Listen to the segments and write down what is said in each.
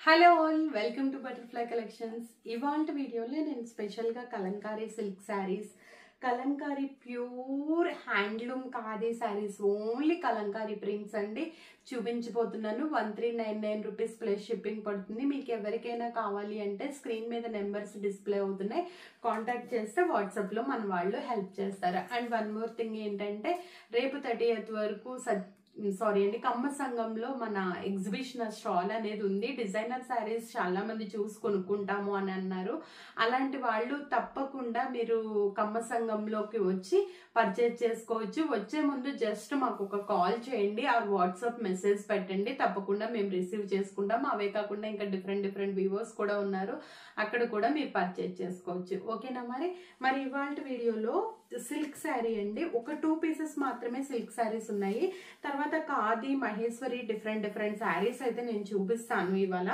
Hello all, welcome to butterfly collections. ఇవాళ వీడియోలో నేను స్పెషల్గా Kalamkari silk saris, Kalamkari pure handloom khadi saris, only Kalamkari prints అండి చూపించబోతున్నాను. 1399 రూపీస్ ప్లస్ షిప్పింగ్ పడుతుంది. మీకు ఎవరికైనా కావాలి అంటే స్క్రీన్ మీద నెంబర్స్ డిస్ప్లే అవుతున్నాయి, కాంటాక్ట్ చేస్తే వాట్సాప్లో మన వాళ్ళు హెల్ప్ చేస్తారు. అండ్ వన్ మోర్ థింగ్ ఏంటంటే, రేపు 30th వరకు కమ్మ సంఘంలో మన ఎగ్జిబిషన్ స్టాల్ అనేది ఉంది. డిజైనర్ శారీస్ చాలా మంది చూసి కొనుక్కుంటాము అని అన్నారు. అలాంటి వాళ్ళు తప్పకుండా మీరు కమ్మ సంఘంలోకి వచ్చి పర్చేజ్ చేసుకోవచ్చు. వచ్చే ముందు జస్ట్ మాకు ఒక కాల్ చేయండి, ఆ వాట్సాప్ మెసేజ్ పెట్టండి, తప్పకుండా మేము రిసీవ్ చేసుకుంటాం. అవే కాకుండా ఇంకా డిఫరెంట్ వ్యూవర్స్ కూడా ఉన్నారు, అక్కడ కూడా మీరు పర్చేజ్ చేసుకోవచ్చు. ఓకేనా? మరి ఇవాళ వీడియోలో సిల్క్ శారీ అండి, ఒక 2 పీసెస్ మాత్రమే సిల్క్ శారీస్ ఉన్నాయి. తర్వాత ఖాదీ, మహేశ్వరి, డిఫరెంట్ శారీస్ అయితే నేను చూపిస్తాను ఇవాళ.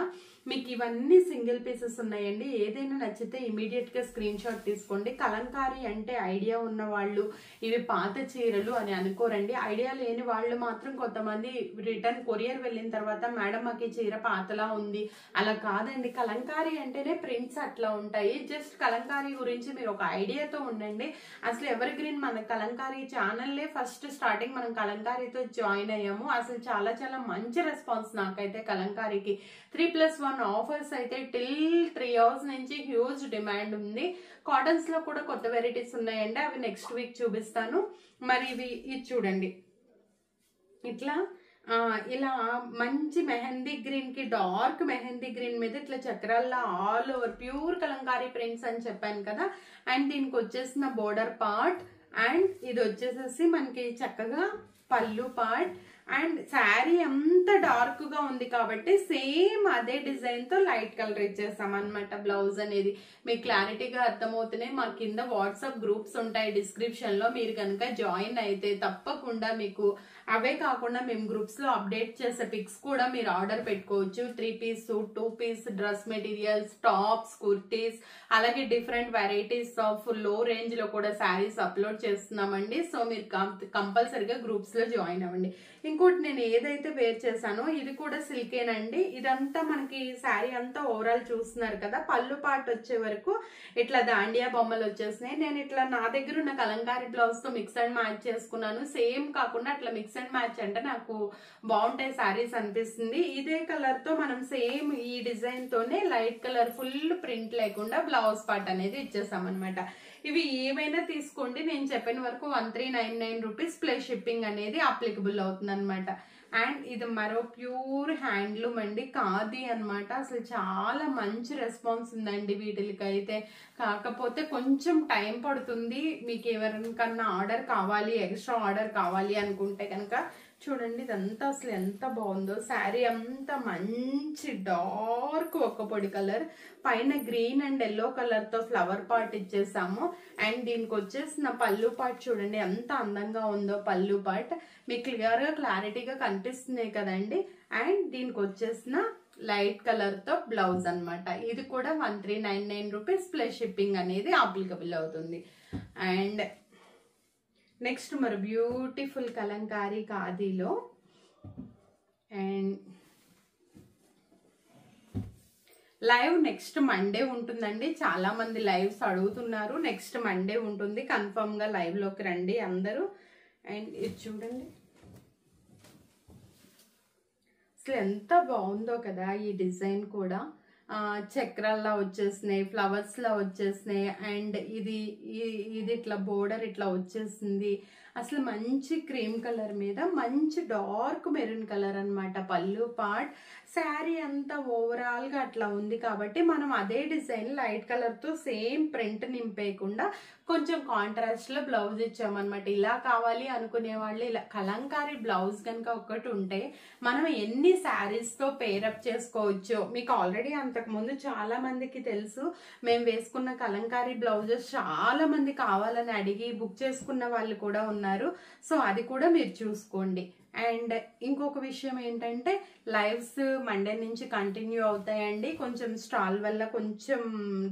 మీకు ఇవన్నీ సింగిల్ పీసెస్ ఉన్నాయండి. ఏదైనా నచ్చితే ఇమీడియట్ గా స్క్రీన్ షాట్ తీసుకోండి. కలంకారీ అంటే ఐడియా ఉన్న వాళ్ళు ఇవి పాత చీరలు అని అనుకోరండి. ఐడియా లేని వాళ్ళు మాత్రం కొంతమంది రిటర్న్ కొరియర్ వెళ్ళిన తర్వాత మేడం మాకు ఈ చీర పాతలా ఉంది, అలా కాదండి. కలంకారీ అంటేనే ప్రింట్స్ అట్లా ఉంటాయి. జస్ట్ కలంకారీ గురించి మీరు ఒక ఐడియాతో ఉండండి. అసలు ఎవర్ గ్రీన్ మన కలంకారీ ఛానల్లే ఫస్ట్ స్టార్టింగ్ మనం కలంకారీతో జాయిన్ అయ్యాము. అసలు చాలా మంచి రెస్పాన్స్ నాకైతే కలంకారీకి. 3+1 ఆఫర్స్ అయితే టిల్ 3 hours నుంచి హ్యూజ్ డిమాండ్ ఉంది. కాటన్స్ లో కూడా కొత్త వెరైటీస్ ఉన్నాయండి, అవి నెక్స్ట్ వీక్ చూపిస్తాను. మరి ఇది చూడండి, ఇలా మంచి మెహందీ గ్రీన్ కి డార్క్ మెహందీ గ్రీన్ మీద ఇట్లా చక్రాల్లో all over pure Kalamkari prints అని చెప్పాను కదా. అండ్ దీనికి వచ్చేసిన బోర్డర్ పార్ట్, అండ్ ఇది వచ్చేసేసి మనకి చక్కగా పళ్ళు పార్ట్. అండ్ శారీ అంత డార్క్ గా ఉంది కాబట్టి సేమ్ అదే డిజైన్ తో లైట్ కలర్ ఇచ్చేసాం అనమాట. బ్లౌజ్ అనేది మీకు క్లారిటీగా అర్థమవుతున్నాయి. మా కింద వాట్సాప్ గ్రూప్స్ ఉంటాయి డిస్క్రిప్షన్ లో, మీరు కనుక జాయిన్ అయితే తప్పకుండా మీకు అవే కాకుండా మేము గ్రూప్స్ లో అప్డేట్ చేసే పిక్స్ కూడా మీరు ఆర్డర్ పెట్టుకోవచ్చు. 3 piece suit, 2 piece dress materials, tops, kurtis, అలాగే different varieties of low range లో కూడా శారీస్ అప్లోడ్ చేస్తున్నామండి. సో మీరు కంపల్సరిగా గ్రూప్స్ లో జాయిన్ అవ్వండి. ఇంకోటి, నేను ఏదైతే వేర్ చేశానో ఇది కూడా సిల్కేనండి. ఇదంతా మనకి శారీ అంతా ఓవరాల్ చూస్తున్నారు కదా. పళ్ళు పార్ట్ వచ్చే వరకు ఇట్లా దాండియా బొమ్మలు వచ్చేసినాయి. నేను ఇట్లా నా దగ్గర ఉన్న కలంకారీ బ్లౌజ్ తో మిక్స్ అండ్ మ్యాచ్ చేసుకున్నాను. సేమ్ కాకుండా అట్లా మిక్స్ అండ్ మ్యాచ్ అంటే నాకు బాగుంటాయి శారీస్ అనిపిస్తుంది. ఇదే కలర్ తో మనం సేమ్ ఈ డిజైన్ తోనే లైట్ కలర్ ఫుల్ ప్రింట్ లేకుండా బ్లౌజ్ పార్ట్ అనేది ఇచ్చేసాం అనమాట. ఇవి ఏవైనా తీసుకోండి, నేను చెప్పిన వరకు 1399 రూపీస్ ప్లస్ షిప్పింగ్ అనేది అప్లికబుల్ అవుతుంది అనమాట. అండ్ ఇది మరో ప్యూర్ హ్యాండ్లూమ్ అండి, ఖాదీ అనమాట. అసలు చాలా మంచి రెస్పాన్స్ ఉందండి వీటికైతే. కాకపోతే కొంచెం టైం పడుతుంది. మీకు ఎవరికన్నా ఆర్డర్ కావాలి, ఎక్స్ట్రా ఆర్డర్ కావాలి అనుకుంటే కనుక చూడండి, ఇదంతా అసలు ఎంత బాగుందో. శారీ అంతా మంచి డార్క్ ఒక్కపొడి కలర్, పైన గ్రీన్ అండ్ ఎల్లో కలర్ తో ఫ్లవర్ పార్ట్ ఇచ్చేసాము. అండ్ దీనికి వచ్చేసిన పళ్ళు పార్ట్ చూడండి ఎంత అందంగా ఉందో. పళ్ళు పార్ట్ మీకు క్లియర్ గా క్లారిటీగా కనిపిస్తున్నాయి కదండి. అండ్ దీనికి వచ్చేసిన లైట్ కలర్ తో బ్లౌజ్ అనమాట. ఇది కూడా 1399 రూపీస్ ప్లస్ షిప్పింగ్ అనేది అప్లికబుల్ అవుతుంది. అండ్ నెక్స్ట్ మరి బ్యూటిఫుల్ కలంకారీ ఖాదీలో, అండ్ లైవ్ నెక్స్ట్ మండే ఉంటుందండి. చాలా మంది లైవ్స్ అడుగుతున్నారు. నెక్స్ట్ మండే ఉంటుంది, కన్ఫర్మ్ గా లైవ్ లోకి రండి అందరూ. అండ్ ఇది చూడండి, అసలు ఎంత బాగుందో కదా ఈ డిజైన్ కూడా. చక్రాల్లా వచ్చేసినాయి, ఫ్లవర్స్ లా వచ్చేసినాయి. అండ్ ఇది ఇట్లా బోర్డర్ ఇట్లా వచ్చేసింది. అసలు మంచి క్రీమ్ కలర్ మీద మంచి డార్క్ మెరూన్ కలర్ అనమాట పళ్ళు పార్ట్. శారీ అంతా ఓవరాల్ గా అట్లా ఉంది కాబట్టి మనం అదే డిజైన్ లైట్ కలర్ తో సేమ్ ప్రింట్ నింపేయకుండా కొంచెం కాంట్రాస్ట్ లో బ్లౌజ్ ఇచ్చామన్నమాట. ఇలా కావాలి అనుకునే వాళ్ళు ఇలా కలంకారీ బ్లౌజ్ కనుక ఒకటి ఉంటే మనం ఎన్ని శారీస్ తో పేరప్ చేసుకోవచ్చు. మీకు ఆల్రెడీ అంతకు ముందు చాలా మందికి తెలుసు, మేము వేసుకున్న కలంకారీ బ్లౌజెస్ చాలా మంది కావాలని అడిగి బుక్ చేసుకున్న వాళ్ళు కూడా ఉన్నారు. సో అది కూడా మీరు చూసుకోండి. అండ్ ఇంకొక విషయం ఏంటంటే లైవ్స్ మండే నుంచి కంటిన్యూ అవుతాయండి. కొంచెం స్టాల్ వల్ల కొంచెం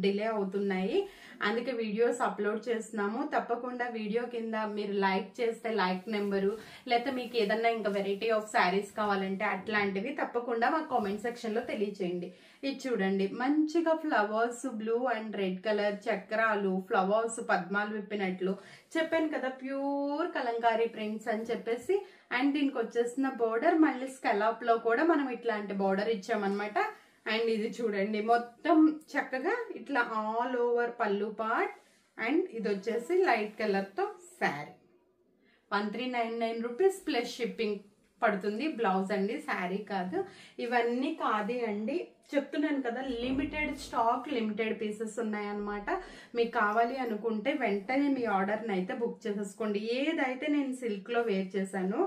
డిలే అవుతున్నాయి, అందుకే వీడియోస్ అప్లోడ్ చేస్తున్నాము. తప్పకుండా వీడియో కింద మీరు లైక్ చేస్తే లైక్ నెంబరు, లేకపోతే మీకు ఏదన్నా ఇంకా వెరైటీ ఆఫ్ శారీస్ కావాలంటే అట్లాంటివి తప్పకుండా మా కామెంట్ సెక్షన్ లో తెలియచేయండి. ఇది చూడండి, మంచిగా flowers blue and red colour చక్రాలు, ఫ్లవర్స్ పద్మాలు విప్పినట్లు చెప్పాను కదా, ప్యూర్ కలంకారీ ప్రింట్స్ అని చెప్పేసి. అండ్ దీనికి వచ్చేసిన బోర్డర్ మళ్ళీ స్కెలాప్ లో కూడా మనం ఇట్లాంటి బోర్డర్ ఇచ్చామన్నమాట. అండ్ ఇది చూడండి, మొత్తం చక్కగా ఇట్లా ఆల్ ఓవర్ పళ్ళు పార్ట్. అండ్ ఇది వచ్చేసి లైట్ కలర్ తో శారీ 1399 రూపీస్ ప్లస్ షిప్పింగ్ పడుతుంది. బ్లౌజ్ అండి, శారీ కాదు. ఇవన్నీ కాదు అండి, చెప్తున్నాను కదా, లిమిటెడ్ స్టాక్, లిమిటెడ్ పీసెస్ ఉన్నాయన్నమాట. మీకు కావాలి అనుకుంటే వెంటనే మీ ఆర్డర్ని అయితే బుక్ చేసేసుకోండి. ఏదైతే నేను సిల్క్ లో వేర్ చేశానో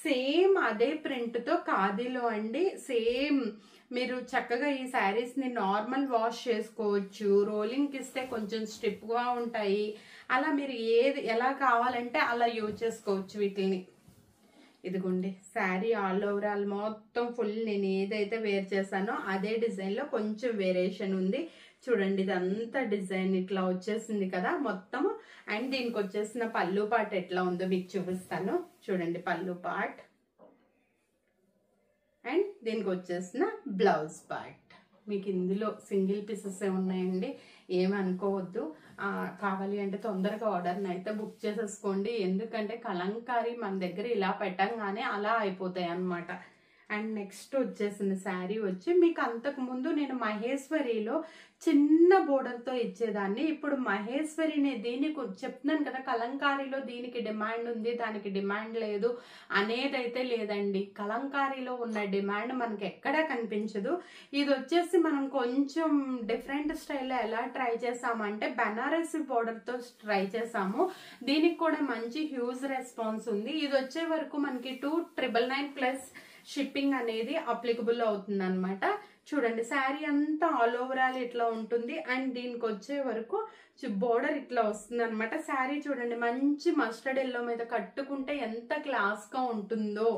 సేమ్ అదే ప్రింట్ తో ఖాదీలో అండి, సేమ్ మీరు చక్కగా ఈ శారీస్ ని నార్మల్ వాష్ చేసుకోవచ్చు. రోలింగ్ ఇస్తే కొంచెం స్ట్రిప్ గా ఉంటాయి. అలా మీరు ఎలా కావాలంటే అలా యూజ్ చేసుకోవచ్చు వీటిని. ఇదిగోండి శారీ ఆల్ ఓవరాల్ మొత్తం ఫుల్ నేను ఏదైతే వేర్ చేశానో అదే డిజైన్ లో కొంచెం వేరియేషన్ ఉంది. చూడండి, ఇదంతా డిజైన్ ఇట్లా వచ్చేసింది కదా మొత్తం. అండ్ దీనికి వచ్చేసిన పళ్ళు పార్ట్ ఎట్లా ఉందో మీకు చూపిస్తాను. చూడండి, పళ్ళు పార్ట్ అండ్ దీనికి వచ్చేసిన బ్లౌజ్ పార్ట్. మీకు ఇందులో సింగిల్ పీసెస్ ఉన్నాయండి, ఏమనుకోవద్దు. కావాలి అంటే తొందరగా ఆర్డర్ని అయితే బుక్ చేసేసుకోండి. ఎందుకంటే కలంకారీ మన దగ్గర ఇలా పెట్టంగానే అలా అయిపోతాయి అన్నమాట. అండ్ నెక్స్ట్ వచ్చేసిన శారీ వచ్చి మీకు అంతకు ముందు నేను మహేశ్వరిలో చిన్న బోర్డర్తో ఇచ్చేదాన్ని. ఇప్పుడు మహేశ్వరిని దీనికి చెప్తున్నాను కదా, కలంకారీలో దీనికి డిమాండ్ ఉంది, దానికి డిమాండ్ లేదు అనేదైతే లేదండి. కలంకారీలో ఉన్న డిమాండ్ మనకి ఎక్కడా కనిపించదు. ఇది వచ్చేసి మనం కొంచెం డిఫరెంట్ స్టైల్లో ఎలా ట్రై చేసామంటే బనారసి బోర్డర్తో ట్రై చేసాము. దీనికి కూడా మంచి హ్యూజ్ రెస్పాన్స్ ఉంది. ఇది వచ్చే వరకు మనకి 2999 ప్లస్ షిప్పింగ్ అనేది అప్లికబుల్ అవుతుంది అనమాట. చూడండి, శారీ అంతా ఆల్ ఓవరాల్ ఇట్లా ఉంటుంది. అండ్ దీనికి వచ్చే వరకు బోర్డర్ ఇట్లా వస్తుంది అనమాట. శారీ చూడండి, మంచి మస్టర్డ్ ఎల్లో మీద కట్టుకుంటే ఎంత క్లాస్ గా ఉంటుందో.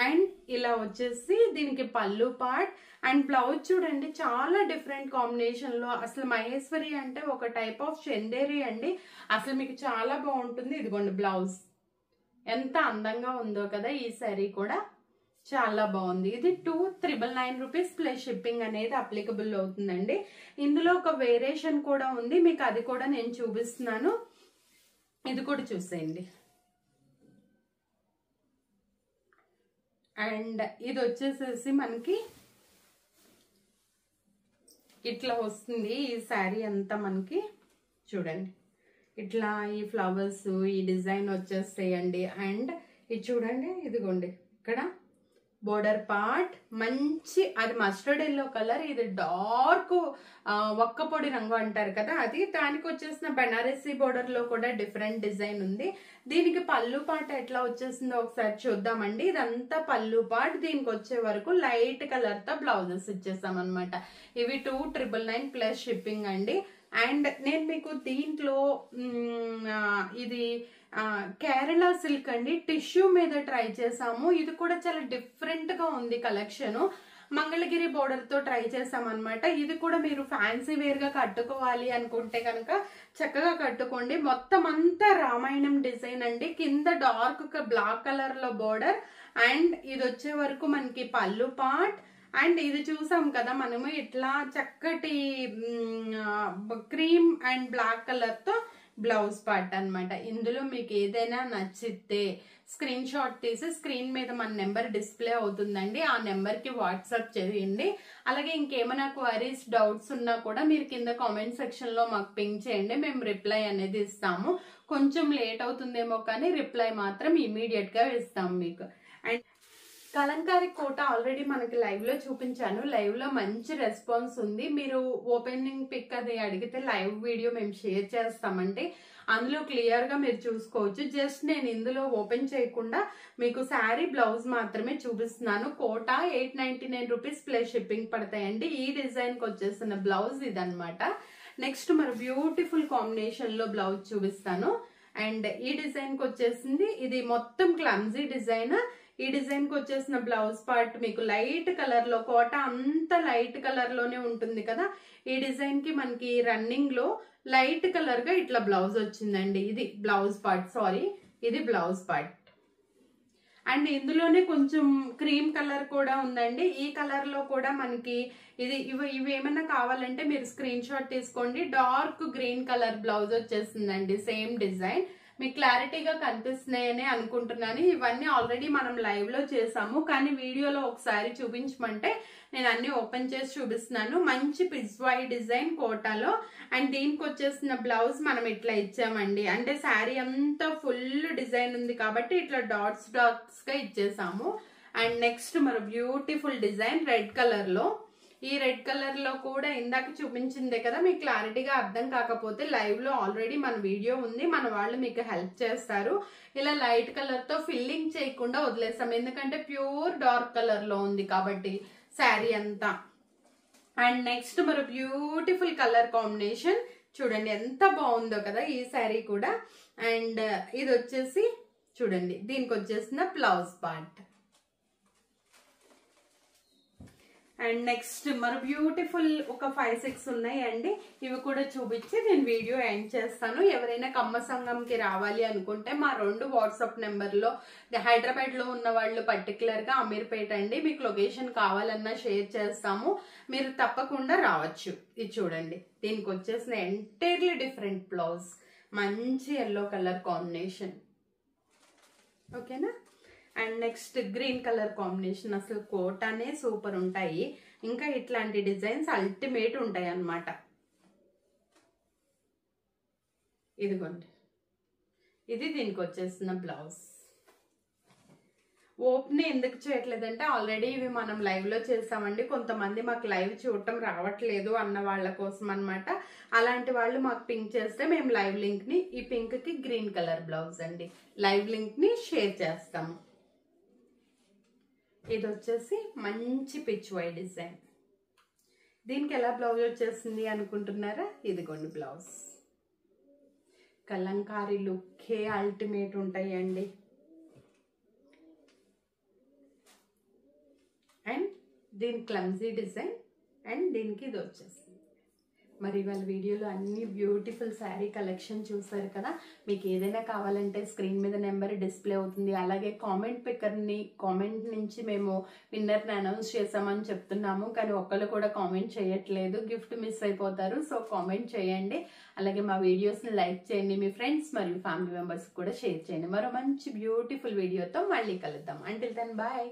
అండ్ ఇలా వచ్చేసి దీనికి పళ్ళు పార్ట్ అండ్ బ్లౌజ్ చూడండి, చాలా డిఫరెంట్ కాంబినేషన్ లో. అసలు మహేశ్వరి అంటే ఒక టైప్ ఆఫ్ చందేరి అండి, అసలు మీకు చాలా బాగుంటుంది. ఇదిగోండి బ్లౌజ్ ఎంత అందంగా ఉందో కదా. ఈ శారీ కూడా చాలా బాగుంది. ఇది 2999 రూపీస్ ప్లస్ షిప్పింగ్ అనేది అప్లికబుల్ అవుతుందండి. ఇందులో ఒక వేరియేషన్ కూడా ఉంది, మీకు అది కూడా నేను చూపిస్తున్నాను. ఇది కూడా చూసేయండి. అండ్ ఇది వచ్చేసేసి మనకి ఇట్లా వస్తుంది. ఈ శారీ అంతా మనకి చూడండి, ఇట్లా ఈ ఫ్లవర్స్ ఈ డిజైన్ వచ్చేస్తాయండి. అండ్ ఇది చూడండి, ఇదిగోండి ఇక్కడ బోర్డర్ పార్ట్ మంచి, అది మస్టర్డ్ ఎల్లో కలర్, ఇది డార్క్ ఒక్క పొడి రంగు అంటారు కదా అది. దానికి వచ్చేసిన బనారసి బోర్డర్ లో కూడా డిఫరెంట్ డిజైన్ ఉంది. దీనికి పళ్ళు పార్ట్ ఎట్లా వచ్చేసిందో ఒకసారి చూద్దామండి. ఇదంతా పళ్ళు పార్ట్. దీనికి వచ్చే వరకు లైట్ కలర్ తో బ్లౌజెస్ ఇచ్చేసాం అనమాట. ఇవి 2999 ప్లస్ షిప్పింగ్ అండి. అండ్ నేను మీకు దీంట్లో ఇది కేరళ సిల్క్ అండి, టిష్యూ మీద ట్రై చేసాము. ఇది కూడా చాలా డిఫరెంట్ గా ఉంది కలెక్షన్. మంగళగిరి బోర్డర్ తో ట్రై చేసాం అనమాట. ఇది కూడా మీరు ఫ్యాన్సీ వేర్ గా కట్టుకోవాలి అనుకుంటే కనుక చక్కగా కట్టుకోండి. మొత్తం అంతా రామాయణం డిజైన్ అండి. కింద డార్క్ బ్లాక్ కలర్ లో బోర్డర్. అండ్ ఇది వచ్చే వరకు మనకి పళ్ళు పార్ట్. అండ్ ఇది చూసాం కదా మనము, ఇట్లా చక్కటి క్రీమ్ అండ్ బ్లాక్ కలర్ తో బ్లౌజ్ పార్ట్ అన్నమాట. ఇందులో మీకు ఏదైనా నచ్చితే స్క్రీన్ షాట్ తీసి స్క్రీన్ మీద మన నెంబర్ డిస్ప్లే అవుతుందండి, ఆ నెంబర్ కి వాట్సాప్ చేయండి. అలాగే ఇంకేమైనా క్వైరీస్ డౌట్స్ ఉన్నా కూడా మీరు కింద కామెంట్ సెక్షన్ లో మాకు పింక్ చేయండి, మేము రిప్లై అనేది ఇస్తాము. కొంచెం లేట్ అవుతుందేమో కానీ రిప్లై మాత్రం ఇమీడియట్ గా ఇస్తాము మీకు. అండ్ కలంకారీ కోట ఆల్రెడీ మనకి లైవ్ లో చూపించాను. లైవ్ లో మంచి రెస్పాన్స్ ఉంది. మీరు ఓపెనింగ్ పిక్ అది అడిగితే లైవ్ వీడియో మేము షేర్ చేస్తామండి, అందులో క్లియర్ గా మీరు చూసుకోవచ్చు. జస్ట్ నేను ఇందులో ఓపెన్ చేయకుండా మీకు శారీ బ్లౌజ్ మాత్రమే చూపిస్తున్నాను. కోట 899 రూపీస్ ప్లస్ షిప్పింగ్ పడతాయండి. ఈ డిజైన్ కి వచ్చేసిన బ్లౌజ్ ఇదన్నమాట. నెక్స్ట్ మరి బ్యూటిఫుల్ కాంబినేషన్ లో బ్లౌజ్ చూపిస్తాను. అండ్ ఈ డిజైన్ కి వచ్చేసింది, ఇది మొత్తం క్లమ్జీ డిజైన్. ఈ డిజైన్ కి వచ్చేసిన బ్లౌజ్ పార్ట్ మీకు లైట్ కలర్ లో, కోట అంత లైట్ కలర్ లోనే ఉంటుంది కదా. ఈ డిజైన్ కి మనకి రన్నింగ్ లో లైట్ కలర్ గా ఇట్లా బ్లౌజ్ వచ్చిందండి. ఇది బ్లౌజ్ పార్ట్, సారీ ఇది బ్లౌజ్ పార్ట్. అండ్ ఇందులోనే కొంచెం క్రీమ్ కలర్ కూడా ఉందండి. ఈ కలర్ లో కూడా మనకి ఇవి ఏమైనా కావాలంటే మీరు స్క్రీన్ షాట్ తీసుకోండి. డార్క్ గ్రీన్ కలర్ బ్లౌజ్ వచ్చేసిందండి, సేమ్ డిజైన్. మీకు క్లారిటీగా కనిపిస్తున్నాయని అనుకుంటున్నాను. ఇవన్నీ ఆల్రెడీ మనం లైవ్ లో చేసాము, కానీ వీడియోలో ఒకసారి చూపించమంటే నేను అన్ని ఓపెన్ చేసి చూపిస్తున్నాను. మంచి పిజ్వాయి డిజైన్ కోటాలో. అండ్ దీనికి వచ్చేసిన బ్లౌజ్ మనం ఇట్లా ఇచ్చామండి. అంటే శారీ అంతా ఫుల్ డిజైన్ ఉంది కాబట్టి ఇట్లా డాట్స్ డాట్స్ గా ఇచ్చేసాము. అండ్ నెక్స్ట్ మరో బ్యూటిఫుల్ డిజైన్ రెడ్ కలర్ లో. ఈ రెడ్ కలర్ లో కూడా ఇందాక చూపించిందే కదా, మీకు క్లారిటీగా అర్థం కాకపోతే లైవ్ లో ఆల్రెడీ మన వీడియో ఉంది, మన వాళ్ళు మీకు హెల్ప్ చేస్తారు. ఇలా లైట్ కలర్ తో ఫిల్లింగ్ చేయకుండా వదిలేస్తాం, ఎందుకంటే ప్యూర్ డార్క్ కలర్ లో ఉంది కాబట్టి శారీ అంతా. అండ్ నెక్స్ట్ మరో బ్యూటిఫుల్ కలర్ కాంబినేషన్ చూడండి, ఎంత బాగుందో కదా ఈ శారీ కూడా. అండ్ ఇది వచ్చేసి చూడండి, దీనికి వచ్చేసిన బ్లౌజ్ పార్ట్. అండ్ నెక్స్ట్ మరో బ్యూటిఫుల్ ఒక 5-6 ఉన్నాయండి. ఇవి కూడా చూపించి నేను వీడియో ఎండ్ చేస్తాను. ఎవరైనా కమ్మ సంఘంకి రావాలి అనుకుంటే మా 2 వాట్సాప్ నెంబర్లో, హైదరాబాద్ లో ఉన్న వాళ్ళు పర్టికులర్ గా అమీర్పేట అండి, మీకు లొకేషన్ కావాలన్నా షేర్ చేస్తాము, మీరు తప్పకుండా రావచ్చు. ఇది చూడండి, దీనికి వచ్చేసిన ఎంటైర్లీ డిఫరెంట్ బ్లౌజ్, మంచి ఎల్లో కలర్ కాంబినేషన్. ఓకేనా. And next green colour combination, అసలు కోటానే సూపర్ ఉంటాయి. ఇంకా ఇట్లాంటి డిజైన్స్ అల్టిమేట్ ఉంటాయి అన్నమాట. ఇదిగోండి, ఇది దీనికి వచ్చేసిన బ్లౌజ్. ఓపెన్ ఎందుకు చేయట్లేదంటే ఆల్రెడీ ఇవి మనం లైవ్ లో చేసామండి. కొంతమంది మాకు లైవ్ చూడటం రావట్లేదు అన్న వాళ్ళ కోసం అనమాట. అలాంటి వాళ్ళు మాకు పింక్ చేస్తే మేము లైవ్ లింక్ ని, ఈ పింక్ కి గ్రీన్ కలర్ బ్లౌజ్ అండి, లైవ్ లింక్ ని షేర్ చేస్తాము. ఇది వచ్చేసి మంచి పిచ్ వై డిజైన్. దీనికి ఎలా బ్లౌజ్ వచ్చేసింది అనుకుంటున్నారా? ఇదిగోండి బ్లౌజ్. కలంకారీ లుక్కే అల్టిమేట్ ఉంటాయండి. అండ్ దీని క్లమ్జీ డిజైన్, అండ్ దీనికి ఇది వచ్చేసింది. మరి వాళ్ళ వీడియోలో అన్ని బ్యూటిఫుల్ శారీ కలెక్షన్ చూసారు కదా. మీకు ఏదైనా కావాలంటే స్క్రీన్ మీద నెంబర్ డిస్ప్లే అవుతుంది. అలాగే కామెంట్ నుంచి మేము విన్నర్ని అనౌన్స్ చేసామని చెప్తున్నాము, కానీ ఒక్కరు కూడా కామెంట్ చేయట్లేదు, గిఫ్ట్ మిస్ అయిపోతారు. సో కామెంట్ చేయండి. అలాగే మా వీడియోస్ని లైక్ చేయండి, మీ ఫ్రెండ్స్ మరియు ఫ్యామిలీ మెంబర్స్ కూడా షేర్ చేయండి. మరో మంచి బ్యూటిఫుల్ వీడియోతో మళ్ళీ కలుద్దాం. Until then bye.